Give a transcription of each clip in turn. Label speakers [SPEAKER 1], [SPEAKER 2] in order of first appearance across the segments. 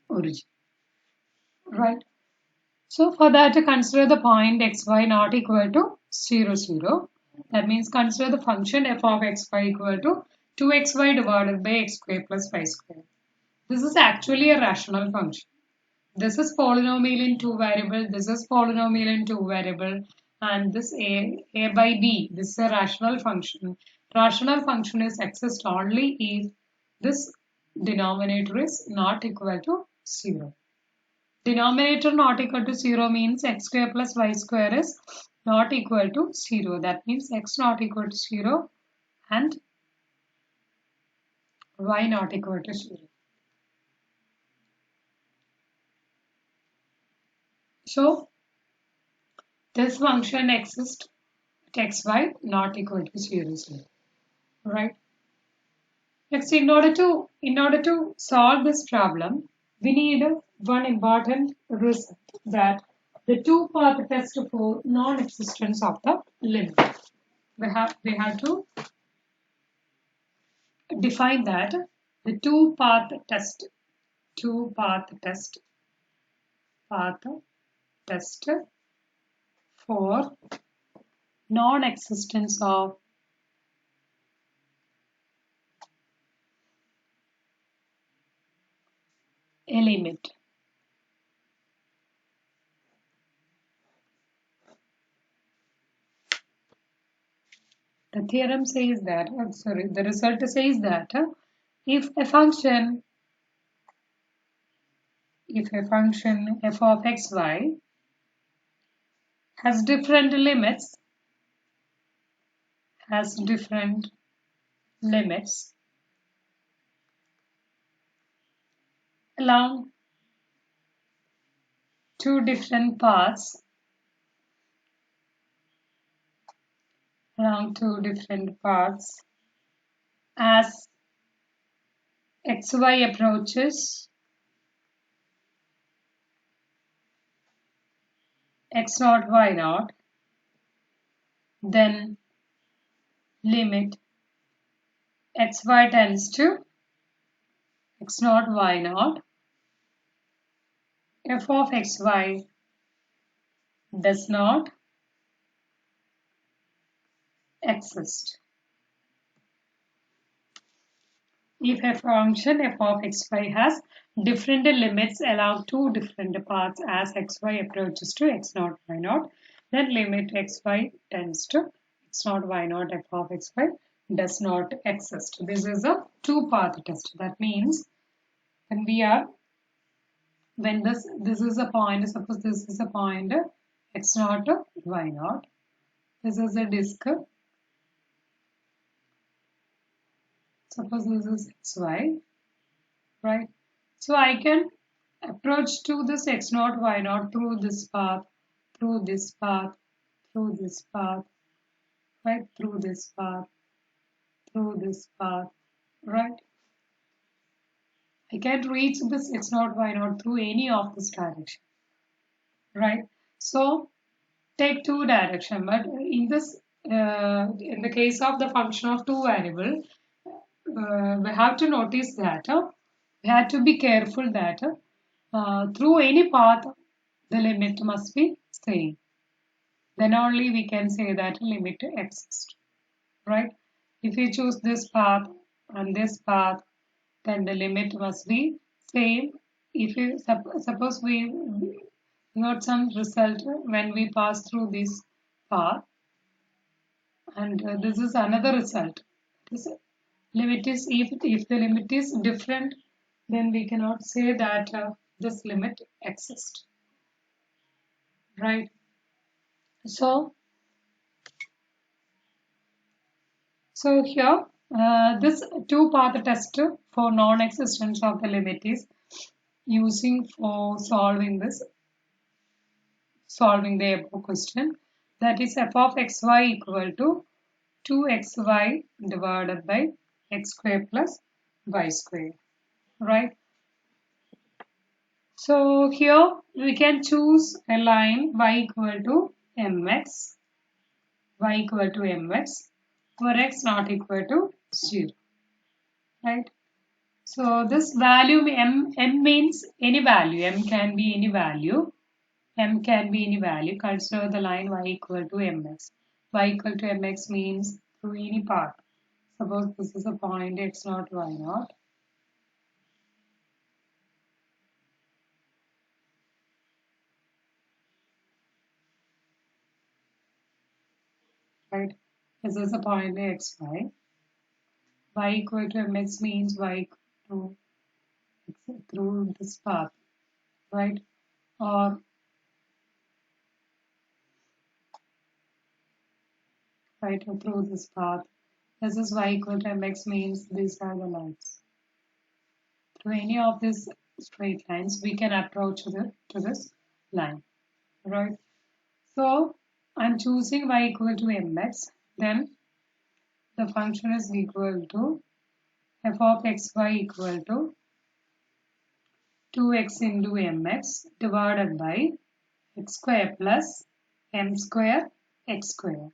[SPEAKER 1] origin, right? So for that, consider the point xy not equal to 0, 0. That means consider the function f of xy equal to 2xy divided by x square plus y square. This is actually a rational function. This is polynomial in two variable, this is polynomial in two variable, and this a by b, this is a rational function. Rational function is exist only if this denominator is not equal to 0. Denominator not equal to 0 means x square plus y square is not equal to 0. That means x not equal to 0 and y not equal to 0. So this function exists at xy not equal to 0, 0. Right? Next, in order to solve this problem, we need one important result, that the two-path test for non-existence of the limit. We have to define that the two-path test for non-existence of a limit. The theorem says that, the result says that if a function f of xy has different limits along two different paths as xy approaches x naught y naught, then limit xy tends to x naught y naught, f of xy does not exist. If a function f of xy has different limits along two different paths as xy approaches to x naught y naught, then limit xy tends to x naught y naught f of xy does not exist. This is a two-path test. That means when this is a point, suppose this is a point x naught y naught, this is a disk, suppose this is xy, right? So I can approach to this x naught y naught through this path, through this path, through this path, right? Through this path, through this path, right? I can reach this x naught y naught through any of this direction, right? So take two direction, but in the case of the function of two variable, we have to notice that we have to be careful that through any path the limit must be same. Then only we can say that limit exists, right? If we choose this path and this path, then the limit must be same. If you suppose we got some result when we pass through this path, and this is another result. This limit is, if the limit is different, then we cannot say that this limit exists, right? So here this two-path test for non-existence of the limit is using for solving the above question, that is f of xy equal to 2xy divided by x square plus y square, right? So here we can choose a line y equal to mx, for x not equal to 0, right? So this value m means any value. M can be any value. M can be any value. Consider the line y equal to mx. Y equal to mx means through any path. Suppose this is a point x naught y naught. Right? This is a point x y. Y equal to mx means y equal to x through this path. Right? Or right through this path. This is y equal to mx means these are the lines. Through any of these straight lines, we can approach to this line. Right? So I'm choosing y equal to mx. Then the function is equal to f of xy equal to 2x into mx divided by x square plus m square x square.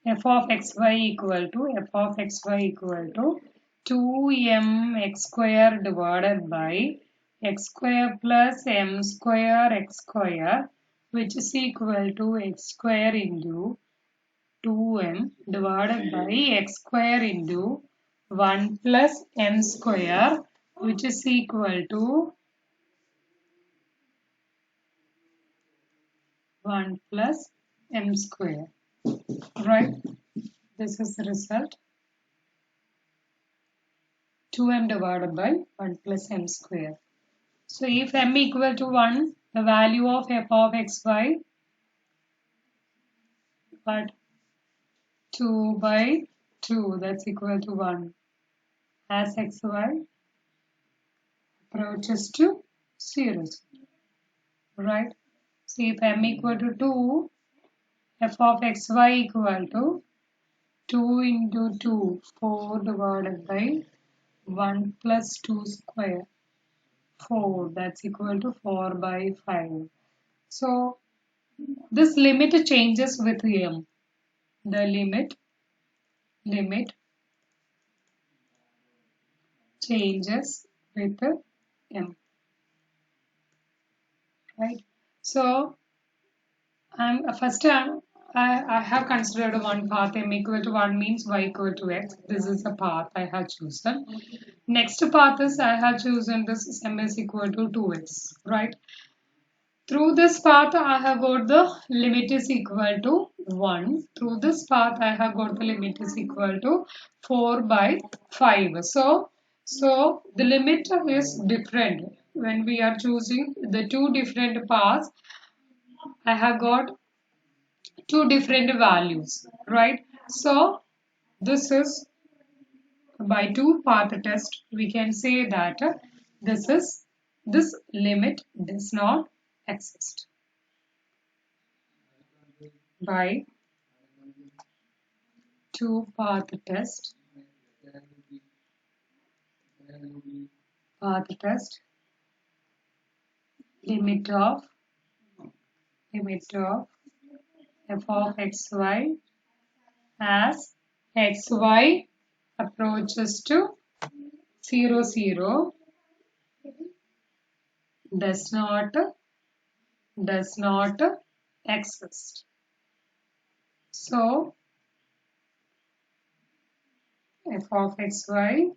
[SPEAKER 1] F of xy equal to 2mx square divided by x square plus m square x square, which is equal to x square into 2m divided by x square into 1 plus m square, which is equal to 1 plus m square. Right? This is the result. 2m divided by 1 plus m square. So if m equal to 1, the value of f of xy, but 2 by 2, that's equal to 1. As xy approaches to 0. Right? So if m equal to 2, f of xy equal to 2 into 2, 4 divided by 1 plus 2 square. 4, that's equal to 4 by 5. So this limit changes with m. The limit changes with m. Right? So I have considered one path. M equal to 1 means y equal to x. This is the path I have chosen. Next path is I have chosen this m is equal to 2x. Right? Through this path, I have got the limit is equal to 1. Through this path, I have got the limit is equal to 4 by 5. So the limit is different. When we are choosing the two different paths, I have got two different values, right? So this is by two path test, we can say that this limit does not exist. By two path test limit of f of xy as xy approaches to 0 0 does not exist. So f of xy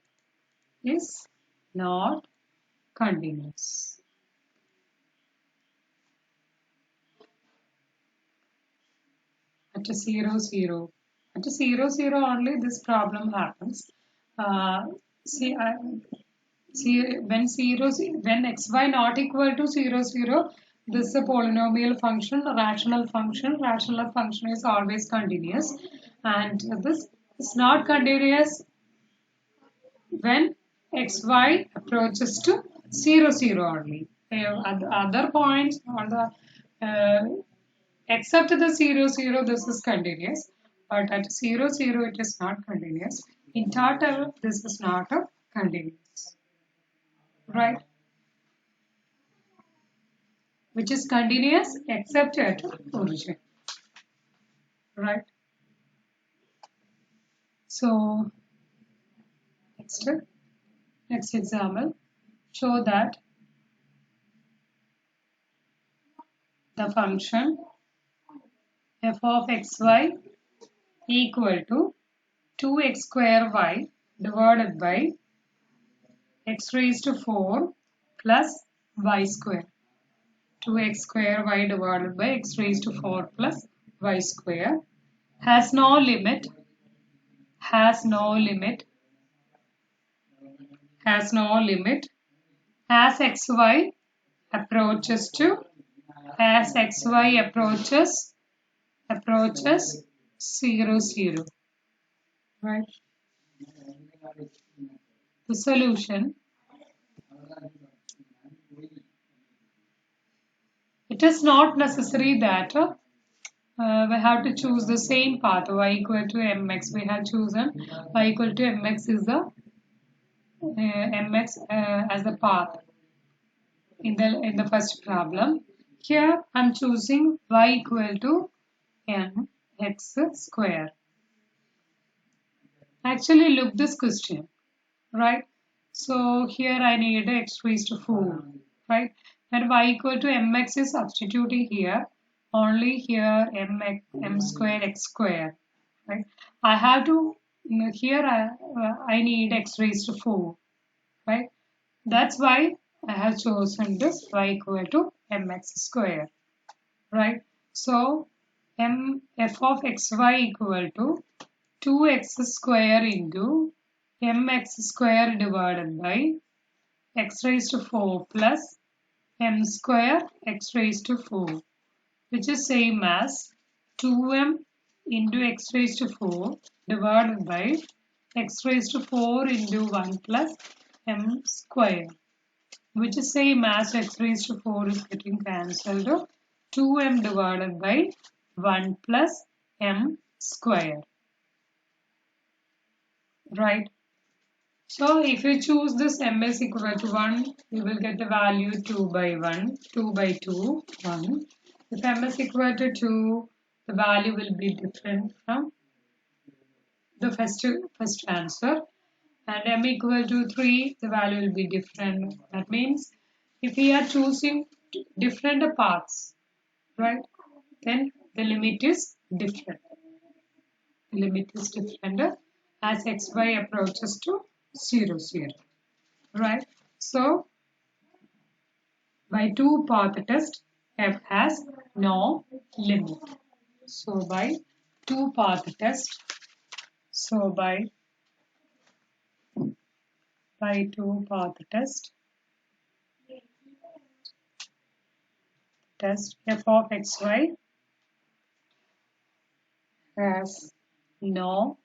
[SPEAKER 1] is not continuous. At 0 0 at 0 0 only this problem happens. See, when xy not equal to 0 0, this is a polynomial function, a rational function. Rational function is always continuous, and this is not continuous when xy approaches to 0 0 only. At the other points on the except the 0 0, this is continuous, but at 0 0 it is not continuous. In total, this is not a continuous, right? Which is continuous except at origin. right? So next example, show that the function f of xy equal to 2x square y divided by x raised to 4 plus y square. 2x square y divided by x raised to 4 plus y square has no limit, has no limit, has no limit as xy approaches to, as xy approaches 0 0, right? The solution, it is not necessary that we have to choose the same path y equal to mx. We have chosen y equal to mx is the mx as the path in the first problem. Here I'm choosing y equal to mx square. Actually, look this question, right? So here I need x raised to 4, right? And y equal to mx is substituting here. Only here m square x square, right? I have to, here I need x raised to 4, right? That's why I have chosen this y equal to mx square, right? So f of xy equal to 2x square into mx square divided by x raised to 4 plus m square x raised to 4, which is same as 2m into x raised to 4 divided by x raised to 4 into 1 plus m square, which is same as x raised to 4 is getting cancelled. 2m divided by 1 plus m square, right? So if you choose this m is equal to 1, you will get the value 2 by 1, 2 by 2, 1. If m is equal to 2, the value will be different from the first answer. And m equal to 3, the value will be different. That means if we are choosing different paths, right, then the limit is different. The limit is different as xy approaches to 0 0, right? So by two path test, f has no limit. So by two path test, so by two path test f of xy has no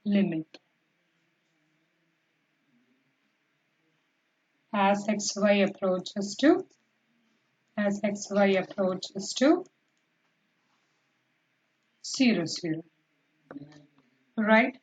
[SPEAKER 1] limit as xy approaches to 0 0, right?